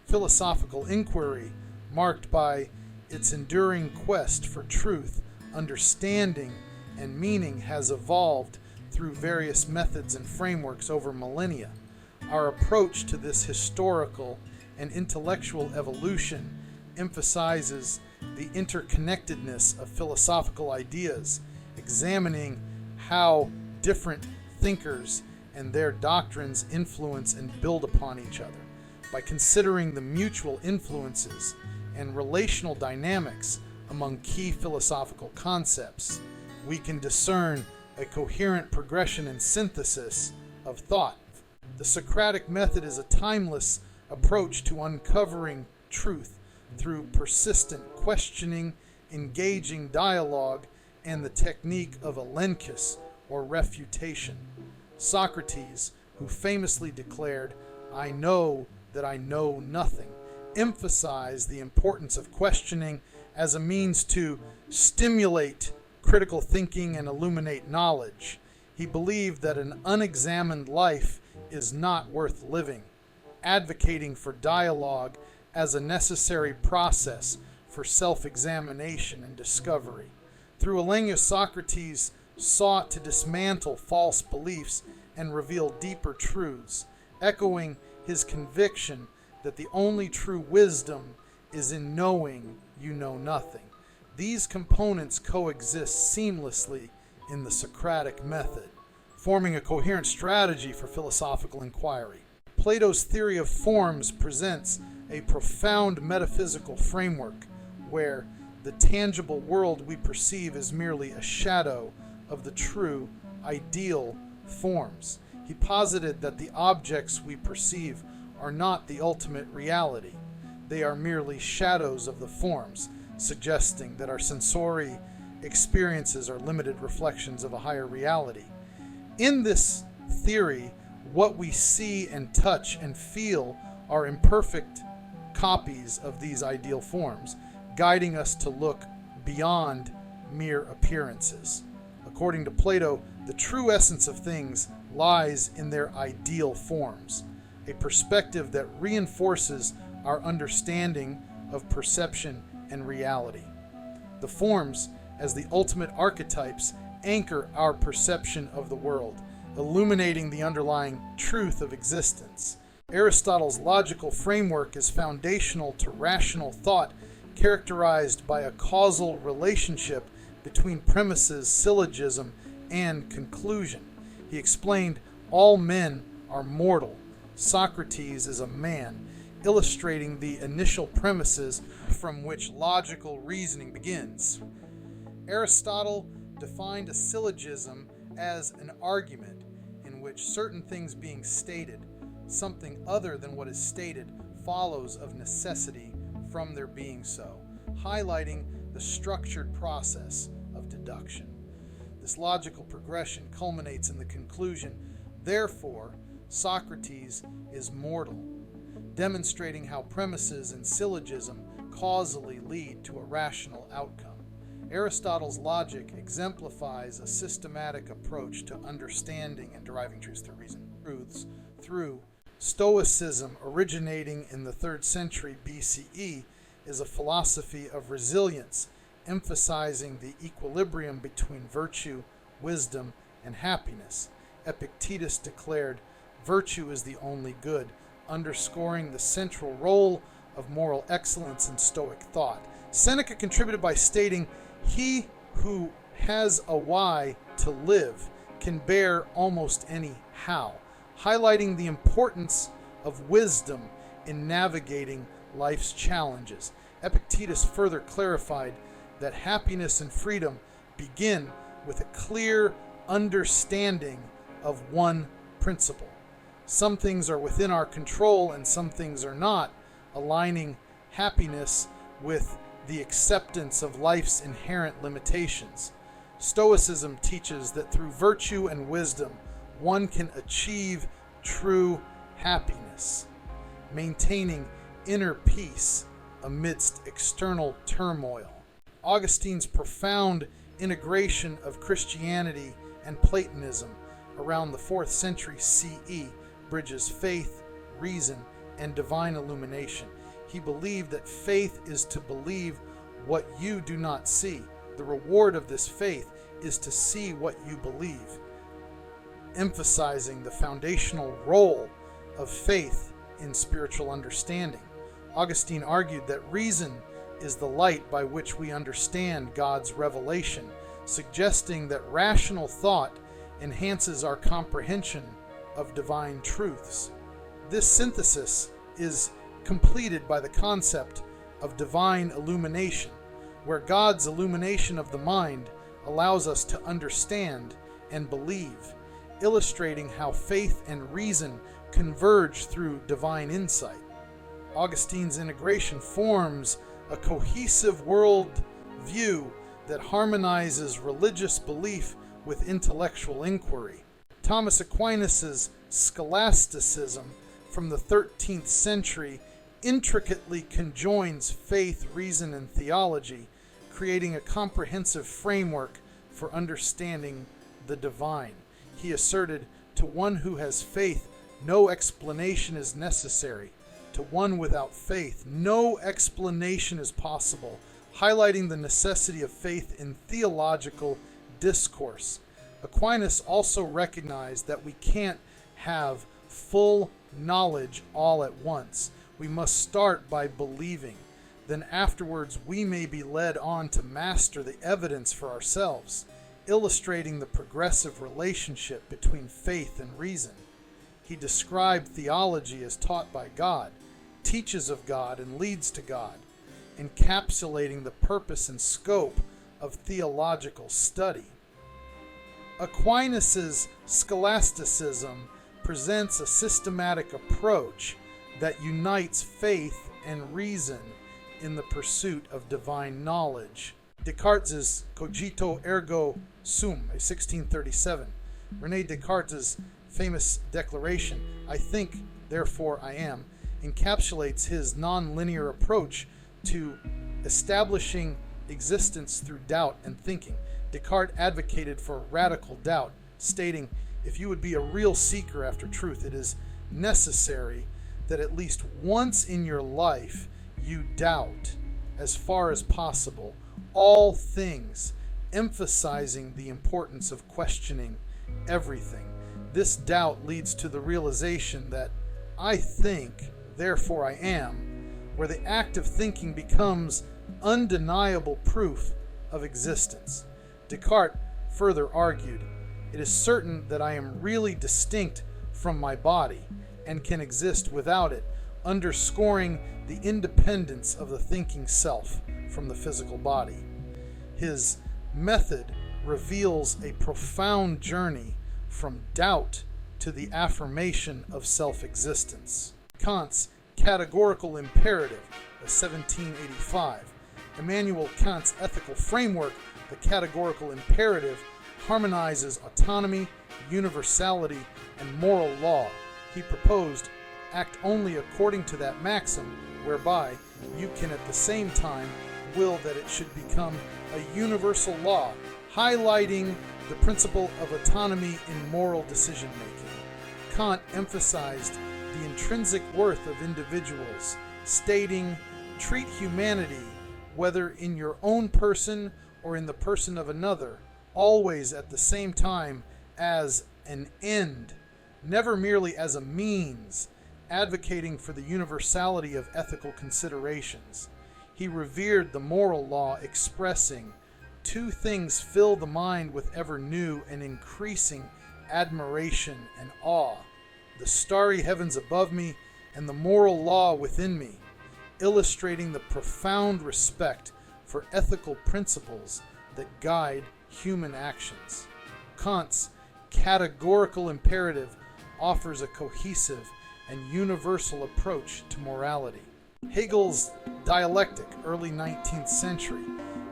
philosophical inquiry marked by its enduring quest for truth, understanding, and meaning has evolved through various methods and frameworks over millennia. Our approach to this historical and intellectual evolution emphasizes the interconnectedness of philosophical ideas, examining how different thinkers and their doctrines influence and build upon each other. By considering the mutual influences and relational dynamics among key philosophical concepts, we can discern a coherent progression and synthesis of thought. The Socratic Method is a timeless approach to uncovering truth through persistent questioning, engaging dialogue, and the technique of elenchus, or refutation. Socrates, who famously declared, "I know that I know nothing," emphasized the importance of questioning as a means to stimulate critical thinking and illuminate knowledge. He believed that an unexamined life is not worth living, advocating for dialogue as a necessary process for self-examination and discovery. Through elenchus, Socrates sought to dismantle false beliefs and reveal deeper truths, echoing his conviction that the only true wisdom is in knowing you know nothing. These components coexist seamlessly in the Socratic Method, forming a coherent strategy for philosophical inquiry. Plato's theory of forms presents a profound metaphysical framework where the tangible world we perceive is merely a shadow of the true, ideal forms. He posited that the objects we perceive are not the ultimate reality. They are merely shadows of the forms, suggesting that our sensory experiences are limited reflections of a higher reality. In this theory, what we see and touch and feel are imperfect copies of these ideal forms, guiding us to look beyond mere appearances. According to Plato, the true essence of things lies in their ideal forms, a perspective that reinforces our understanding of perception and reality. The forms, as the ultimate archetypes, anchor our perception of the world, illuminating the underlying truth of existence. Aristotle's logical framework is foundational to rational thought, characterized by a causal relationship between premises, syllogism, and conclusion. He explained, all men are mortal. Socrates is a man, illustrating the initial premises from which logical reasoning begins. Aristotle defined a syllogism as an argument in which certain things being stated, something other than what is stated follows of necessity from their being so, highlighting the structured process of deduction. This logical progression culminates in the conclusion, therefore, Socrates is mortal, demonstrating how premises and syllogism causally lead to a rational outcome. Aristotle's logic exemplifies a systematic approach to understanding and deriving truths through Stoicism, originating in the 3rd century BCE, is a philosophy of resilience, emphasizing the equilibrium between virtue, wisdom, and happiness. Epictetus declared, "Virtue is the only good," underscoring the central role of moral excellence in Stoic thought. Seneca contributed by stating, "He who has a why to live can bear almost any how," highlighting the importance of wisdom in navigating life's challenges. Epictetus further clarified that happiness and freedom begin with a clear understanding of one principle. Some things are within our control and some things are not, aligning happiness with the acceptance of life's inherent limitations. Stoicism teaches that through virtue and wisdom, one can achieve true happiness, maintaining inner peace amidst external turmoil. Augustine's profound integration of Christianity and Platonism around the 4th century CE bridges faith, reason, and divine illumination. He believed that faith is to believe what you do not see. The reward of this faith is to see what you believe, emphasizing the foundational role of faith in spiritual understanding. Augustine argued that reason is the light by which we understand God's revelation, suggesting that rational thought enhances our comprehension of divine truths. This synthesis is completed by the concept of divine illumination, where God's illumination of the mind allows us to understand and believe, illustrating how faith and reason converge through divine insight. Augustine's integration forms a cohesive world view that harmonizes religious belief with intellectual inquiry. Thomas Aquinas' scholasticism from the 13th century intricately conjoins faith, reason, and theology, creating a comprehensive framework for understanding the divine. He asserted, "To one who has faith, no explanation is necessary. To one without faith, no explanation is possible," highlighting the necessity of faith in theological discourse. Aquinas also recognized that we can't have full knowledge all at once. We must start by believing. Then afterwards we may be led on to master the evidence for ourselves, illustrating the progressive relationship between faith and reason. He described theology as taught by God, teaches of God, and leads to God, encapsulating the purpose and scope of theological study. Aquinas' scholasticism presents a systematic approach that unites faith and reason in the pursuit of divine knowledge. Descartes' Cogito ergo sum, 1637. René Descartes' famous declaration, "I think, therefore I am," encapsulates his non-linear approach to establishing existence through doubt and thinking. Descartes advocated for radical doubt, stating, "If you would be a real seeker after truth, it is necessary that at least once in your life you doubt, as far as possible, all things," emphasizing the importance of questioning everything. This doubt leads to the realization that "I think, therefore I am," where the act of thinking becomes undeniable proof of existence. Descartes further argued, "It is certain that I am really distinct from my body and can exist without it," underscoring the independence of the thinking self from the physical body. His method reveals a profound journey from doubt to the affirmation of self-existence. Kant's categorical imperative of 1785. Immanuel Kant's ethical framework, the categorical imperative, harmonizes autonomy, universality, and moral law. He proposed, "Act only according to that maxim, whereby you can at the same time will that it should become a universal law," highlighting the principle of autonomy in moral decision-making. Kant emphasized the intrinsic worth of individuals, stating, "Treat humanity, whether in your own person or in the person of another, always at the same time as an end, never merely as a means," advocating for the universality of ethical considerations. He revered the moral law, expressing, "Two things fill the mind with ever new and increasing admiration and awe: the starry heavens above me and the moral law within me," illustrating the profound respect for ethical principles that guide human actions. Kant's categorical imperative offers a cohesive and universal approach to morality. Hegel's dialectic, early 19th century.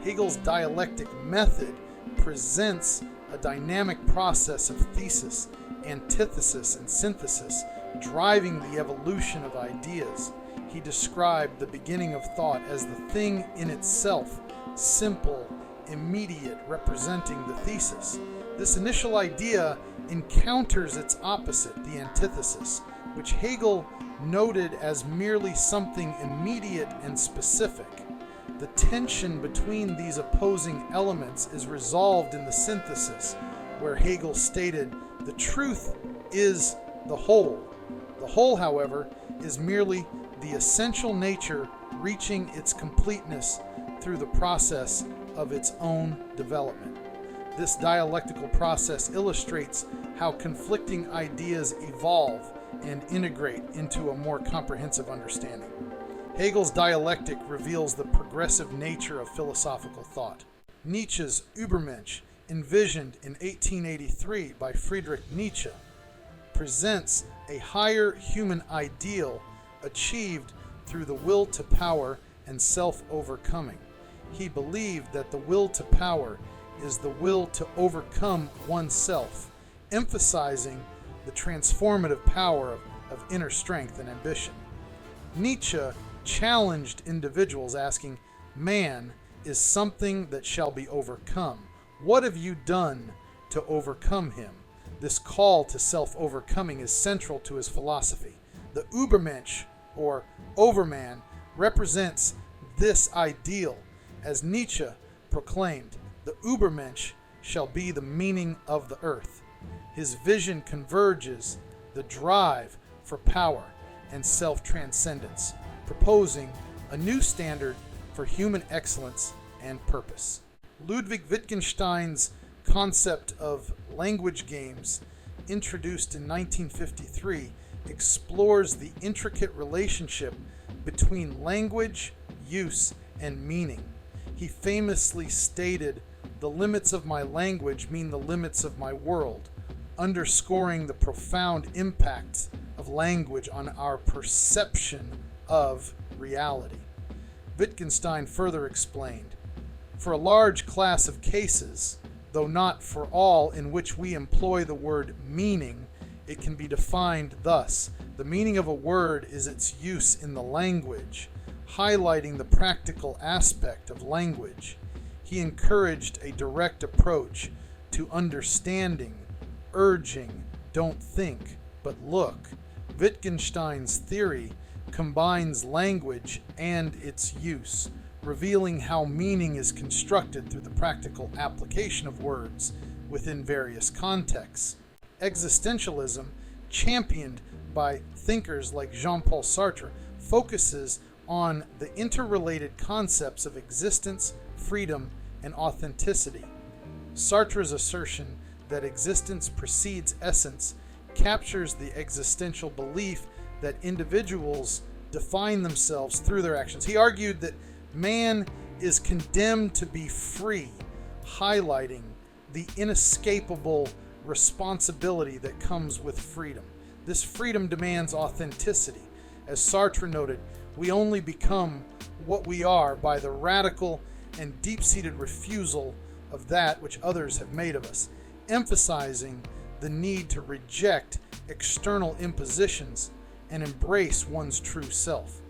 Hegel's dialectic method presents a dynamic process of thesis, antithesis, and synthesis, driving the evolution of ideas. He described the beginning of thought as the thing in itself, simple, immediate, representing the thesis. This initial idea encounters its opposite, the antithesis, which Hegel noted as merely something immediate and specific. The tension between these opposing elements is resolved in the synthesis, where Hegel stated, "The truth is the whole. The whole, however, is merely the essential nature reaching its completeness through the process of its own development." This dialectical process illustrates how conflicting ideas evolve and integrate into a more comprehensive understanding. Hegel's dialectic reveals the progressive nature of philosophical thought. Nietzsche's Übermensch, envisioned in 1883 by Friedrich Nietzsche, presents a higher human ideal achieved through the will to power and self-overcoming. He believed that the will to power is the will to overcome oneself, emphasizing the transformative power of inner strength and ambition. Nietzsche challenged individuals, asking, "Man is something that shall be overcome. What have you done to overcome him?" This call to self-overcoming is central to his philosophy. The Übermensch, or overman, represents this ideal. As Nietzsche proclaimed, the Übermensch shall be the meaning of the earth. His vision converges the drive for power and self-transcendence, proposing a new standard for human excellence and purpose. Ludwig Wittgenstein's concept of language games, introduced in 1953, explores the intricate relationship between language, use, and meaning. He famously stated, "The limits of my language mean the limits of my world," underscoring the profound impact of language on our perception of reality. Wittgenstein further explained, "For a large class of cases, though not for all in which we employ the word meaning, it can be defined thus: the meaning of a word is its use in the language, highlighting the practical aspect of language." He encouraged a direct approach to understanding, urging, "Don't think, but look." Wittgenstein's theory combines language and its use, revealing how meaning is constructed through the practical application of words within various contexts. Existentialism, championed by thinkers like Jean-Paul Sartre, focuses on the interrelated concepts of existence, freedom, and authenticity. Sartre's assertion that existence precedes essence captures the existential belief that individuals define themselves through their actions. He argued that man is condemned to be free, highlighting the inescapable responsibility that comes with freedom. This freedom demands authenticity. As Sartre noted, we only become what we are by the radical and deep-seated refusal of that which others have made of us, emphasizing the need to reject external impositions and embrace one's true self.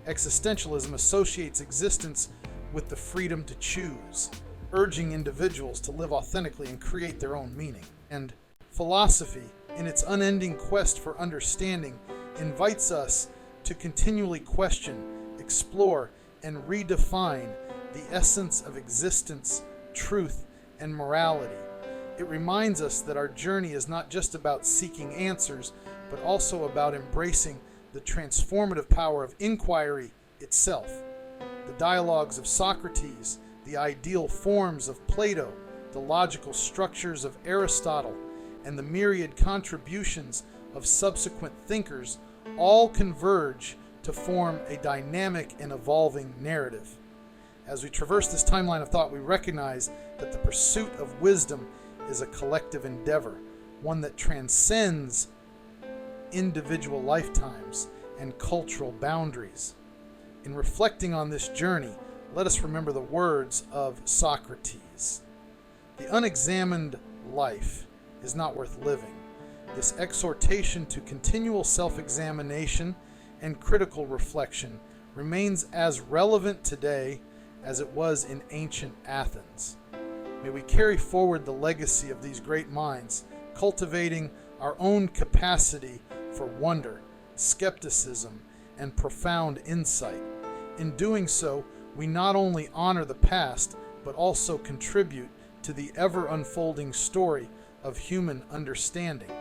Existentialism associates existence with the freedom to choose, urging individuals to live authentically and create their own meaning. And philosophy, in its unending quest for understanding, invites us to continually question, explore, and redefine the essence of existence, truth, and morality. It reminds us that our journey is not just about seeking answers, but also about embracing the transformative power of inquiry itself. The dialogues of Socrates, the ideal forms of Plato, the logical structures of Aristotle, and the myriad contributions of subsequent thinkers all converge to form a dynamic and evolving narrative. As we traverse this timeline of thought, we recognize that the pursuit of wisdom is a collective endeavor, one that transcends individual lifetimes and cultural boundaries. In reflecting on this journey, let us remember the words of Socrates. "The unexamined life is not worth living." This exhortation to continual self-examination and critical reflection remains as relevant today as it was in ancient Athens. May we carry forward the legacy of these great minds, cultivating our own capacity for wonder, skepticism, and profound insight. In doing so, we not only honor the past, but also contribute to the ever-unfolding story of human understanding.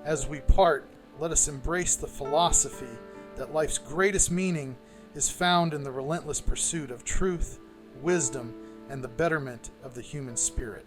As we part, let us embrace the philosophy that life's greatest meaning is found in the relentless pursuit of truth, wisdom, and the betterment of the human spirit.